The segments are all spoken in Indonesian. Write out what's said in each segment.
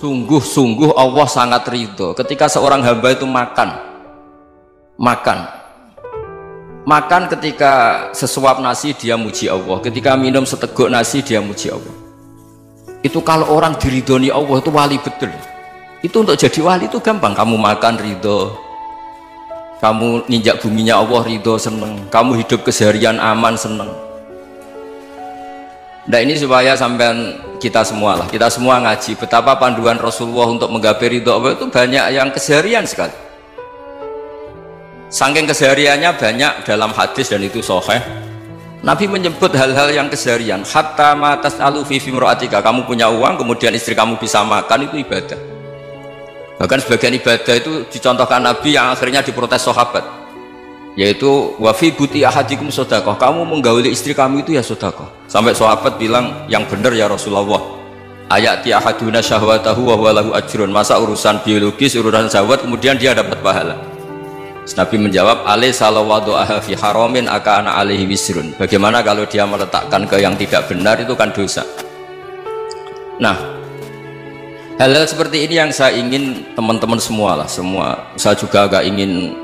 Sungguh-sungguh Allah sangat ridho ketika seorang hamba itu makan ketika sesuap nasi dia muji Allah, ketika minum seteguk nasi dia muji Allah. Itu kalau orang diridhoni Allah itu wali betul. Itu untuk jadi wali itu gampang. Kamu makan ridho, kamu ninjak buminya Allah ridho seneng, kamu hidup keseharian aman seneng. Nah ini supaya sampai kita semua ngaji betapa panduan Rasulullah untuk menggapai ridho Allah itu banyak yang keseharian sekali. Saking kesehariannya banyak dalam hadis dan itu sahih. Nabi menyebut hal-hal yang keseharian. Hatta ma tas'alu fi imra'atika, kamu punya uang kemudian istri kamu bisa makan, itu ibadah. Bahkan sebagian ibadah itu dicontohkan Nabi yang akhirnya diprotes sahabat, yaitu wa fi buti ahadikum sedekah, kamu menggauli istri kamu itu ya sedekah. Sampai sahabat bilang, yang benar ya Rasulullah, ayati ahaduna syahwatahu wa huwa lahu ajrun, masa urusan biologis, urusan syahwat kemudian dia dapat pahala. Nabi menjawab, alaysa lawadu'aha fi haramin akana alaihi wisrun, bagaimana kalau dia meletakkan ke yang tidak benar, itu kan dosa. Nah, hal-hal seperti ini yang saya ingin teman-teman semua saya juga agak ingin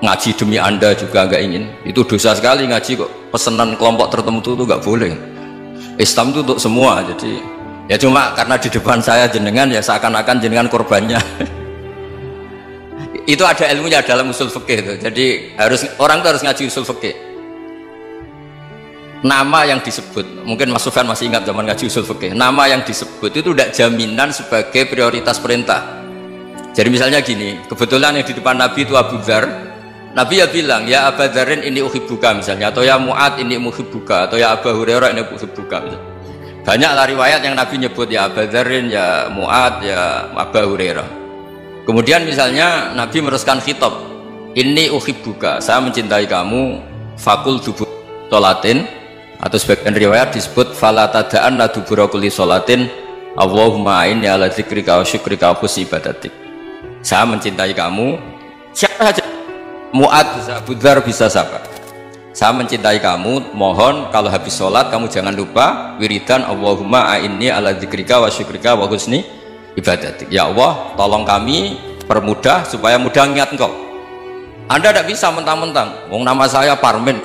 ngaji demi Anda juga agak ingin. Itu dosa sekali ngaji kok pesanan kelompok tertentu itu nggak boleh. Islam itu untuk semua. Jadi ya cuma karena di depan saya jenengan ya seakan-akan jenengan korbannya. Itu ada ilmunya dalam usul fikih itu. Jadi orang itu harus ngaji usul fikih. Nama yang disebut, mungkin Mas Sufyan masih ingat zaman ngaji usul fikih, nama yang disebut itu tidak jaminan sebagai prioritas perintah. Jadi misalnya gini, kebetulan yang di depan Nabi itu Abu Dzar, Nabi ya bilang, ya Abu Dzarin ini uhibbuka misalnya, atau ya Mu'ad ini uhibbuka, atau ya Abu Hurairah ini uhibbuka misalnya. Banyaklah riwayat yang Nabi nyebut ya Abu Dzarin, ya Mu'ad, ya Abu Hurairah. Kemudian misalnya Nabi meneruskan khitab, ini uhibbuka, saya mencintai kamu, fakul dubur sholatin, atau sebagian riwayat disebut fala tada'an la dubura kulli sholatin Allahumma a'inni ala dzikrika wa syukrika wa husni ibadatik. Saya mencintai kamu, siapa saja, Mu'ad bisa, Abu Dzar bisa, siapa, saya mencintai kamu, mohon kalau habis sholat kamu jangan lupa wiridan Allahumma a'inni ala dzikrika wa syukrika wa husni ibadatik. Ya Allah, tolong kami permudah supaya mudah ingat engkau. Anda tidak bisa mentang-mentang, wong nama saya Parmin,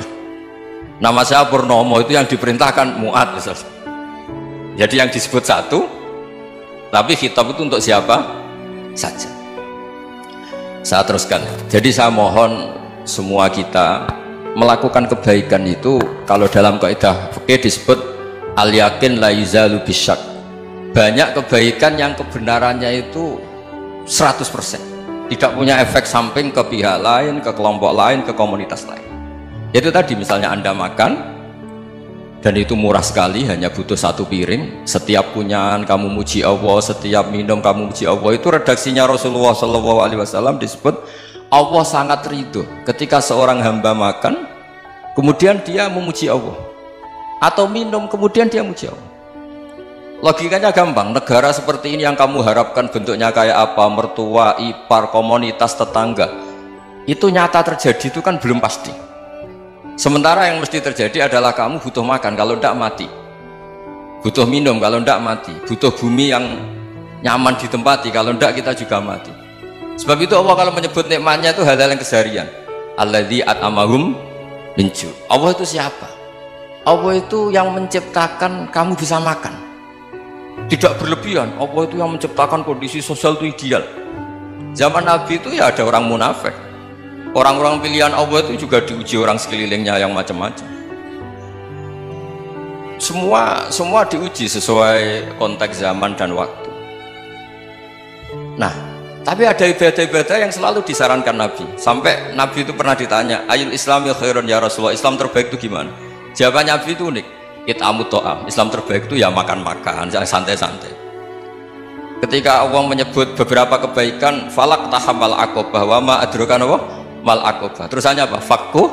nama saya Purnomo, itu yang diperintahkan Mu'ad misalnya. Jadi yang disebut satu, tapi khitab itu untuk siapa saja. Saya teruskan. Jadi saya mohon semua kita melakukan kebaikan itu, kalau dalam kaidah fikih disebut al yakin la yuzalu bisyak. Banyak kebaikan yang kebenarannya itu 100%, tidak punya efek samping ke pihak lain, ke kelompok lain, ke komunitas lain. Itu tadi misalnya Anda makan dan itu murah sekali, hanya butuh satu piring, setiap punyaan kamu muji Allah, setiap minum kamu muji Allah. Itu redaksinya Rasulullah SAW disebut Allah sangat ridho ketika seorang hamba makan kemudian dia memuji Allah, atau minum kemudian dia muji Allah. Logikanya gampang, negara seperti ini yang kamu harapkan bentuknya kayak apa, mertua, ipar, komunitas, tetangga, itu nyata terjadi itu kan belum pasti. Sementara yang mesti terjadi adalah kamu butuh makan, kalau tidak mati, butuh minum, kalau tidak mati, butuh bumi yang nyaman ditempati, kalau tidak kita juga mati. Sebab itu Allah kalau menyebut nikmatnya itu hal-hal yang keseharian. Alladzi at'amahum min ju'. Allah itu siapa? Allah itu yang menciptakan kamu bisa makan, tidak berlebihan. Allah itu yang menciptakan kondisi sosial itu ideal. Zaman Nabi itu ya ada orang munafik, orang-orang pilihan Allah itu juga diuji orang sekelilingnya yang macam-macam. Semua diuji sesuai konteks zaman dan waktu. Nah, tapi ada ibadah-ibadah yang selalu disarankan Nabi. Sampai Nabi itu pernah ditanya, ayul islami khairun ya Rasulullah, Islam terbaik itu gimana? Jawaban Nabi itu unik, it'amut to'am, Islam terbaik itu ya makan-makan, santai-santai. Ketika Allah menyebut beberapa kebaikan, falak tahamal akobah, wa ma adrokan apa? Mal akobah. Terusannya apa? Fakku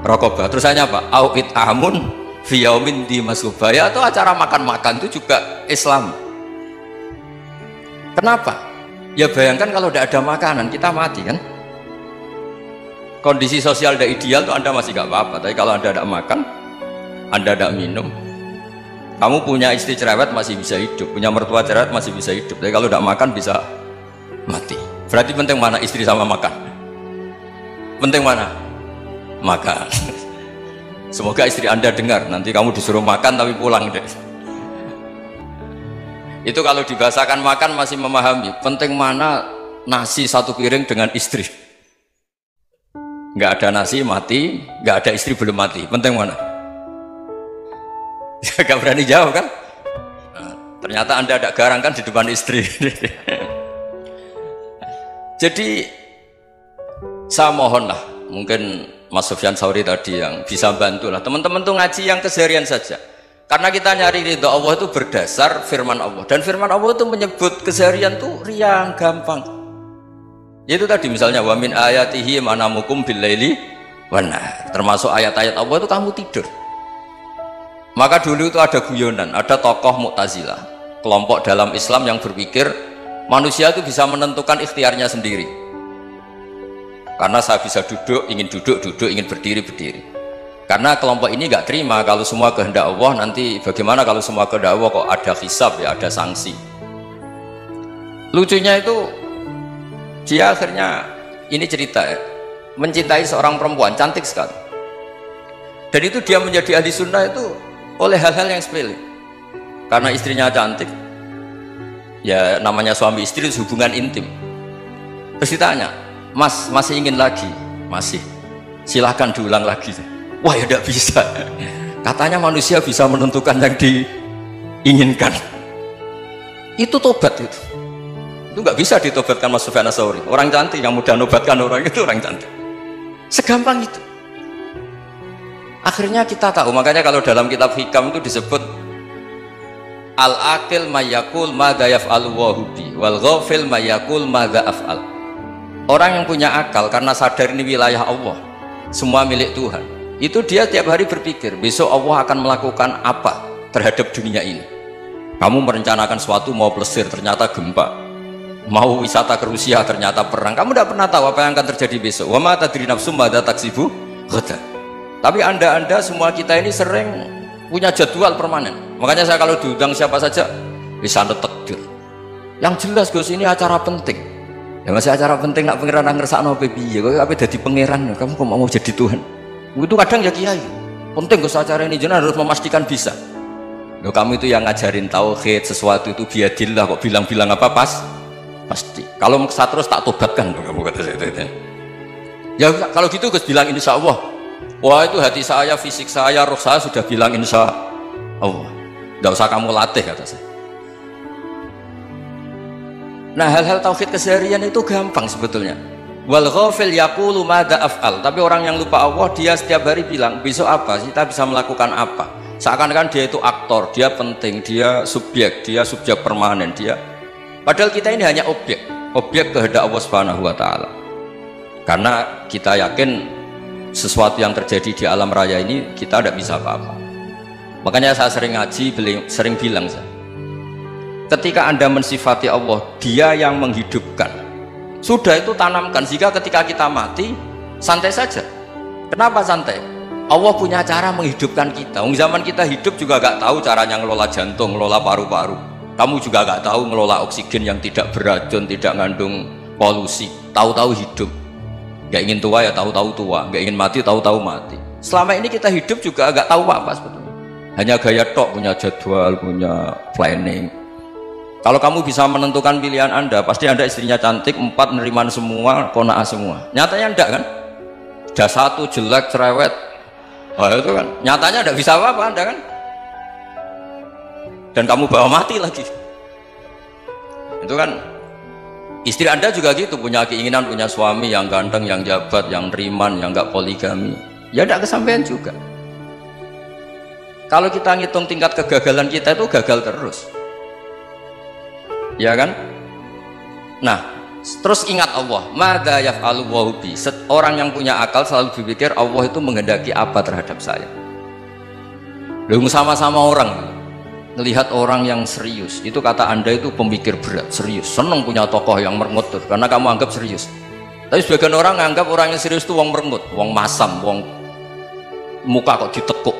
rokobah. Terusannya apa? Au it'amun fiyaumin di masubaya. Atau acara makan-makan itu juga Islam. Kenapa? Ya bayangkan kalau tidak ada makanan, kita mati kan? Kondisi sosial tidak ideal itu Anda masih gak apa-apa, tapi kalau Anda tidak makan, Anda tidak minum, Kamu punya istri cerewet masih bisa hidup, punya mertua cerewet masih bisa hidup. Tapi kalau tidak makan bisa mati. Berarti penting mana istri sama makan? Penting mana? Makan. Semoga istri Anda dengar. Nanti kamu disuruh makan tapi pulang deh. Itu kalau dibahasakan makan masih memahami. Penting mana nasi satu piring dengan istri? Nggak ada nasi mati, nggak ada istri belum mati. Penting mana? Gak berani jawab kan? Nah, ternyata Anda ada garang kan di depan istri. Jadi saya mohonlah, mungkin Mas Sufyan Sauri tadi yang bisa bantulah teman-teman tuh ngaji yang keseharian saja. Karena kita nyari ridha Allah itu berdasar firman Allah, dan firman Allah itu menyebut keseharian tuh riang gampang. Itu tadi misalnya wa min ayatihi manamukum bil laili wan nahar. Termasuk ayat-ayat Allah itu kamu tidur. Maka dulu itu ada guyonan, ada tokoh Mu'tazilah, kelompok dalam Islam yang berpikir manusia itu bisa menentukan ikhtiarnya sendiri. Karena saya bisa duduk, ingin berdiri. Karena kelompok ini nggak terima kalau semua kehendak Allah, nanti bagaimana kalau semua kehendak Allah kok ada hisab ya, ada sanksi. Lucunya itu dia akhirnya ini cerita ya, mencintai seorang perempuan cantik sekali. Dan itu dia menjadi ahli sunnah itu oleh hal-hal yang sepele. Karena istrinya cantik, ya namanya suami istri itu hubungan intim. Terus ditanya, Mas masih ingin lagi? Masih. Silahkan diulang lagi. Wah ya tidak bisa. Katanya manusia bisa menentukan yang diinginkan. Itu tobat itu. Itu nggak bisa ditobatkan Mas Sufyan Ats-Tsauri. Orang cantik yang mudah nobatkan orang itu orang cantik. Segampang itu. Akhirnya kita tahu, makanya kalau dalam kitab hikam itu disebut al-aqil mayyakul madza yaf'alu wa hubi wal ghafil mayyakul madza af'al. Orang yang punya akal karena sadar ini wilayah Allah, semua milik Tuhan, itu dia tiap hari berpikir besok Allah akan melakukan apa terhadap dunia ini. Kamu merencanakan sesuatu mau plesir ternyata gempa, mau wisata ke Rusia ternyata perang. Kamu tidak pernah tahu apa yang akan terjadi besok. Wa ma tadri nafsum madza taksibu ghadan. Tapi anda semua kita ini sering punya jadwal permanen. Makanya saya kalau diundang siapa saja bisa takdir. Yang jelas Gus ini acara penting. Ya masih acara penting nak pangeran ngersakno piye? Kok ape dadi pangeran? Kamu kok mau jadi Tuhan? Itu kadang ya kiai. Penting Gus acara ini jenengan harus memastikan bisa. Loh kamu itu yang ngajarin tauhid, sesuatu itu biadillah kok bilang-bilang apa pasti. Kalau saya terus tak tobatkan kamu kata saya itu. Ya kalau gitu Gus bilang insya Allah. Wah itu hati saya, fisik saya, roh saya sudah bilang insya Allah. Tidak usah kamu latih kata saya. Nah hal-hal tauhid keseharian itu gampang sebetulnya. Wal ghafil yaqulu madza af'al. Tapi orang yang lupa Allah dia setiap hari bilang besok apa? Kita bisa melakukan apa? Seakan-akan dia itu aktor, dia penting, dia subjek permanen dia. Padahal kita ini hanya objek kehendak Allah Subhanahu wa taala. Karena kita yakin sesuatu yang terjadi di alam raya ini kita tidak bisa apa-apa. Makanya saya sering ngaji, sering bilang saya, ketika Anda mensifati Allah, dia yang menghidupkan, sudah itu tanamkan sehingga ketika kita mati santai saja. Kenapa santai? Allah punya cara menghidupkan kita. Zaman kita hidup juga gak tahu caranya ngelola jantung, ngelola paru-paru. Kamu juga gak tahu ngelola oksigen yang tidak beracun, tidak mengandung polusi. Tahu-tahu hidup. Gak ingin tua ya tahu-tahu tua, gak ingin mati tahu-tahu mati. Selama ini kita hidup juga gak tahu apa sebetulnya. Hanya gaya tok, punya jadwal, punya planning. Kalau kamu bisa menentukan pilihan Anda, pasti Anda istrinya cantik, 4 neriman semua, kona'ah semua. Nyatanya enggak kan? Sudah 1 jelek, cerewet. Oh itu kan, nyatanya enggak bisa apa-apa Anda kan? Dan kamu bawa mati lagi. Itu kan. Istri Anda juga gitu, punya keinginan punya suami yang ganteng, yang jabat, yang neriman, yang enggak poligami. Ya enggak kesampaian juga. Kalau kita ngitung tingkat kegagalan kita itu gagal terus. Ya kan? Nah, terus ingat Allah, madza yaf'alu wa bi. Orang yang punya akal selalu berpikir Allah itu menghendaki apa terhadap saya. Lalu sama-sama orang melihat orang yang serius, itu kata Anda itu pemikir berat, serius, senang punya tokoh yang merengut karena kamu anggap serius. Tapi sebagian orang anggap orang yang serius itu wong merengut, wong masam, wong muka kok ditekuk.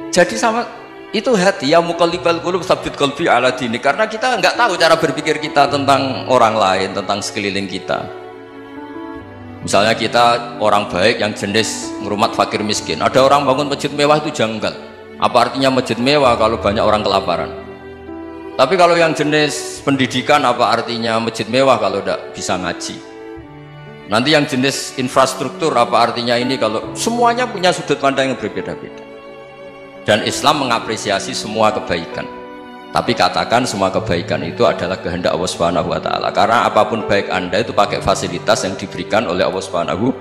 Jadi sama Itu hati, ya muqallibal qulub tsabbit qalbi ala dinik, karena kita nggak tahu cara berpikir kita tentang orang lain, tentang sekeliling kita. Misalnya kita orang baik yang jenis ngrumat fakir miskin, ada orang bangun masjid mewah itu janggal. Apa artinya masjid mewah kalau banyak orang kelaparan? Tapi kalau yang jenis pendidikan, apa artinya masjid mewah kalau tidak bisa ngaji? Nanti yang jenis infrastruktur, apa artinya ini kalau semuanya punya sudut pandang yang berbeda-beda. Dan Islam mengapresiasi semua kebaikan. Tapi katakan semua kebaikan itu adalah kehendak Allah Subhanahu wa taala. Karena apapun baik Anda itu pakai fasilitas yang diberikan oleh Allah Subhanahu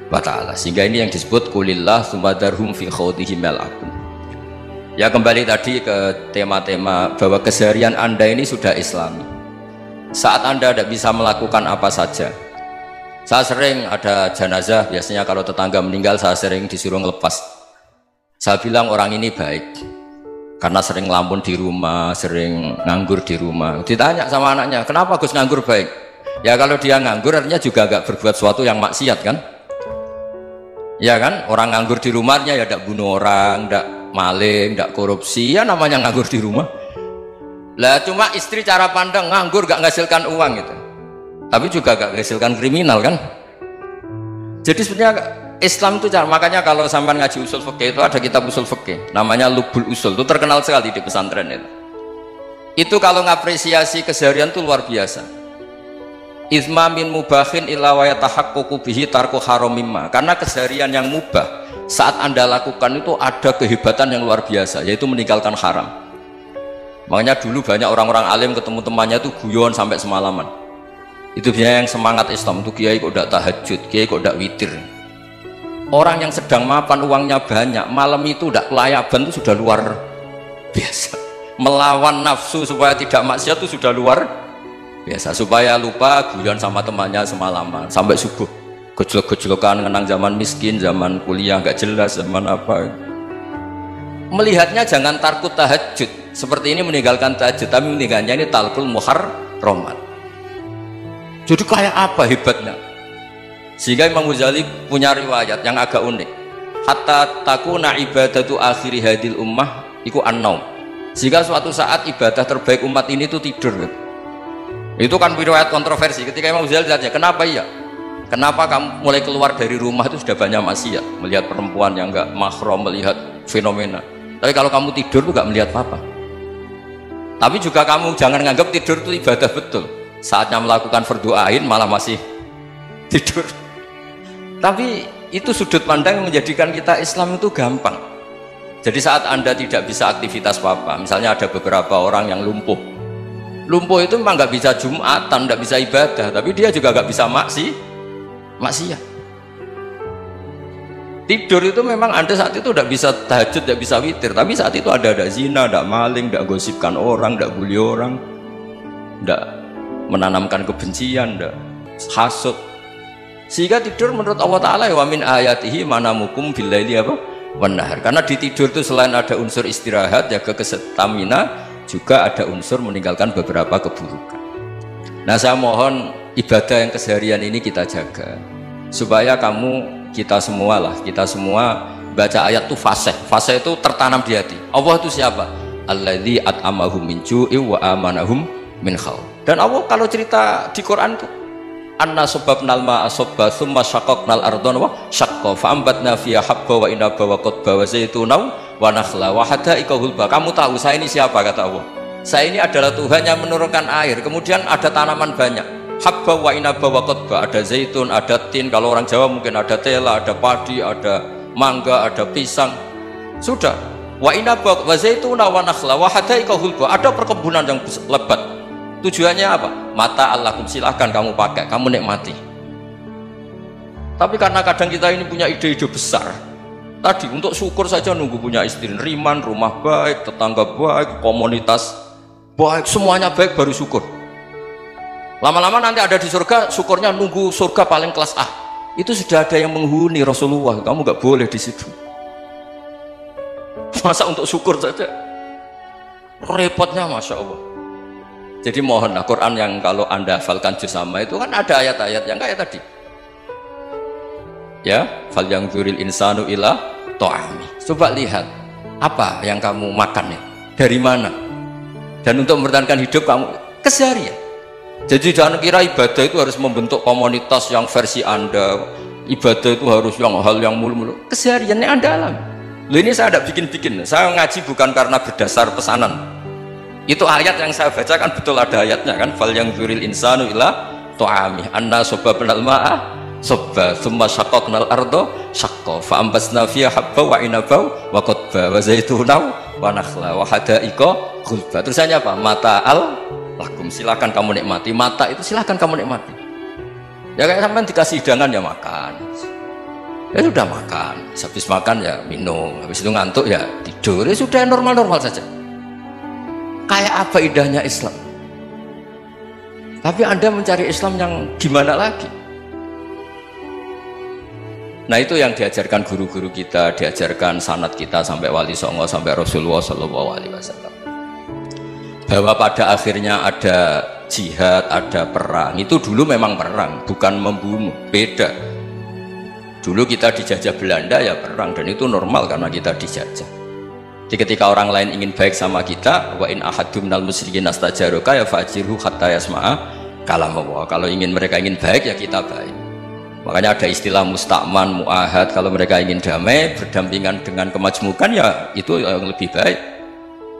wa taala. Sehingga ini yang disebut qulillah tsumadarhum fi khawdihim yal'abun. Ya, kembali tadi ke tema-tema bahwa keseharian Anda ini sudah Islami. Saat Anda tidak bisa melakukan apa saja. Saya sering ada jenazah, biasanya kalau tetangga meninggal saya sering disuruh ngelepas. Saya bilang orang ini baik karena sering ngelamun di rumah, sering nganggur di rumah. Ditanya sama anaknya, kenapa Gus nganggur baik? Ya kalau dia nganggur artinya juga agak berbuat sesuatu yang maksiat kan? Ya kan, orang nganggur di rumahnya ya tidak bunuh orang, tidak maling, tidak korupsi, ya namanya nganggur di rumah. Lah cuma istri cara pandang nganggur gak menghasilkan uang gitu, tapi juga gak menghasilkan kriminal kan? Jadi sebenarnya Islam itu cara, makanya kalau sampai ngaji usul fikih itu ada kitab usul fikih namanya Lubul Usul, itu terkenal sekali di pesantren itu. Itu kalau ngapresiasi keseharian itu luar biasa. Izma min mubahin illa wa yatahaqqaqu bihi tarku haramimma. Karena keseharian yang mubah saat Anda lakukan itu ada kehebatan yang luar biasa, yaitu meninggalkan haram. Makanya dulu banyak orang-orang alim ketemu temannya itu guyon sampai semalaman. Itu biasanya yang semangat Islam itu, kiai kok tidak tahajud, kiai kok tidak witir. Orang yang sedang mapan uangnya banyak, malam itu tidak kelayaban itu sudah luar biasa. Melawan nafsu supaya tidak maksiat itu sudah luar biasa. Supaya lupa guyon sama temannya semalaman sampai subuh, gejlok-gejlokan ngenang zaman miskin, zaman kuliah nggak jelas, zaman apa. Melihatnya jangan tarkut tahajud seperti ini, meninggalkan tahajud, tapi meninggalkannya ini talkul muharramat. Jadi kayak apa hebatnya? Sehingga Imam Ghazali punya riwayat yang agak unik. Hatta takuna ibadatu akhiri hadil ummah iku an-naum. Sehingga suatu saat ibadah terbaik umat ini itu tidur. Itu kan riwayat kontroversi. Ketika Imam Ghazali ditanya, kenapa iya? Kenapa kamu mulai keluar dari rumah itu sudah banyak maksiat, melihat perempuan yang enggak mahram, melihat fenomena. Tapi kalau kamu tidur tuh enggak melihat apa-apa. Tapi juga kamu jangan nganggap tidur itu ibadah betul. Saatnya melakukan fardu ain malah masih tidur. Tapi itu sudut pandang yang menjadikan kita Islam itu gampang. Jadi saat Anda tidak bisa aktivitas apa-apa, misalnya ada beberapa orang yang lumpuh itu memang nggak bisa Jumatan, nggak bisa ibadah, tapi dia juga nggak bisa maksiat. Tidur itu memang Anda saat itu tidak bisa tahajud, tidak bisa witir, tapi saat itu ada zina, ada maling, tidak gosipkan orang, tidak bully orang, tidak menanamkan kebencian, tidak hasud. Sehingga tidur menurut Allah Ta'ala wa min ayatihi manamukum billaili apa? Wan-nahar. Karena di tidur itu selain ada unsur istirahat, jaga kestamina, juga ada unsur meninggalkan beberapa keburukan. Nah, saya mohon ibadah yang keseharian ini kita jaga supaya kita semua baca ayat itu fase itu tertanam di hati. Allah itu siapa? Alladzi at'amahum min ju'i wa amanahum min khauf. Dan Allah kalau cerita di Quran itu anna sababnal ma'a sabba thumma syaqaqnal ardha wa syaqqa fa'ambatna fiha habba wa inaba wa qadba wa zaituna wa nakhla wa hadaika hulba. Kamu tahu saya ini siapa, kata Allah? Saya ini adalah Tuhan yang menurunkan air, kemudian ada tanaman banyak, habba wa inaba wa qadba, ada zaitun, ada tin, kalau orang Jawa mungkin ada tela, ada padi, ada mangga, ada pisang. Sudah, wa inaba wa zaituna wa nakhla wa hadaika hulba, ada perkebunan yang lebat. Tujuannya apa? Mata Allahkum, silahkan kamu pakai, kamu nikmati. Tapi karena kadang kita ini punya ide-ide besar, tadi untuk syukur saja nunggu punya istri riman, rumah baik, tetangga baik, komunitas baik, semuanya baik baru syukur. Lama-lama nanti ada di surga, syukurnya nunggu surga paling kelas A. Itu sudah ada yang menghuni Rasulullah, kamu nggak boleh di situ. Masa untuk syukur saja repotnya, masya Allah. Jadi mohonlah Quran yang kalau Anda hafalkan juz sama itu kan ada ayat-ayat yang kayak tadi. Ya, fal yang dzuril insanu ila ta'ami. Coba lihat apa yang kamu makan ya? Dari mana? Dan untuk mempertahankan hidup kamu keseharian. Jadi jangan kira ibadah itu harus membentuk komunitas yang versi Anda. Ibadah itu harus yang hal yang mulu-mulu. Kesehariannya Anda alami. Loh, ini saya tidak bikin-bikin. Saya ngaji bukan karena berdasar pesanan. Itu ayat yang saya baca kan betul ada ayatnya kan. Fal yang dzuril insanu ila tu'ami anna sababnal ma'a sabba thumma syaqqaqnal ardo syaqqa fa ambasna fiha habba wa inaba wa qadba wa zaituna wa nakhla wa hadaiqa ghulba. Terusannya apa? Mata'al lakum, silakan kamu nikmati. Mata itu silakan kamu nikmati. Ya kayak sampean dikasih hidangan ya makan. Ya sudah makan, habis makan ya minum, habis itu ngantuk ya tidur. Ya sudah normal-normal saja. Kayak apa indahnya Islam. Tapi Anda mencari Islam yang gimana lagi? Nah itu yang diajarkan guru-guru kita, diajarkan sanad kita sampai Wali Songo, sampai Rasulullah SAW. Bahwa pada akhirnya ada jihad, ada perang. Itu dulu memang perang, bukan membunuh, beda. Dulu kita dijajah Belanda ya perang, dan itu normal karena kita dijajah. Jadi ketika orang lain ingin baik sama kita, wa in ahadum minal musyrikin astajaroka ya fa'jirhu hatta yasma'a kalam Allah. Kalau mereka ingin baik ya kita baik. Makanya ada istilah musta'man, mu'ahad. Kalau mereka ingin damai, berdampingan dengan kemajmukan ya itu yang lebih baik.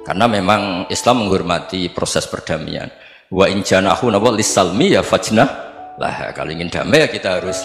Karena memang Islam menghormati proses perdamaian. Wa in janahu lis-salmi ya fajnah lah. Kalau ingin damai ya kita harus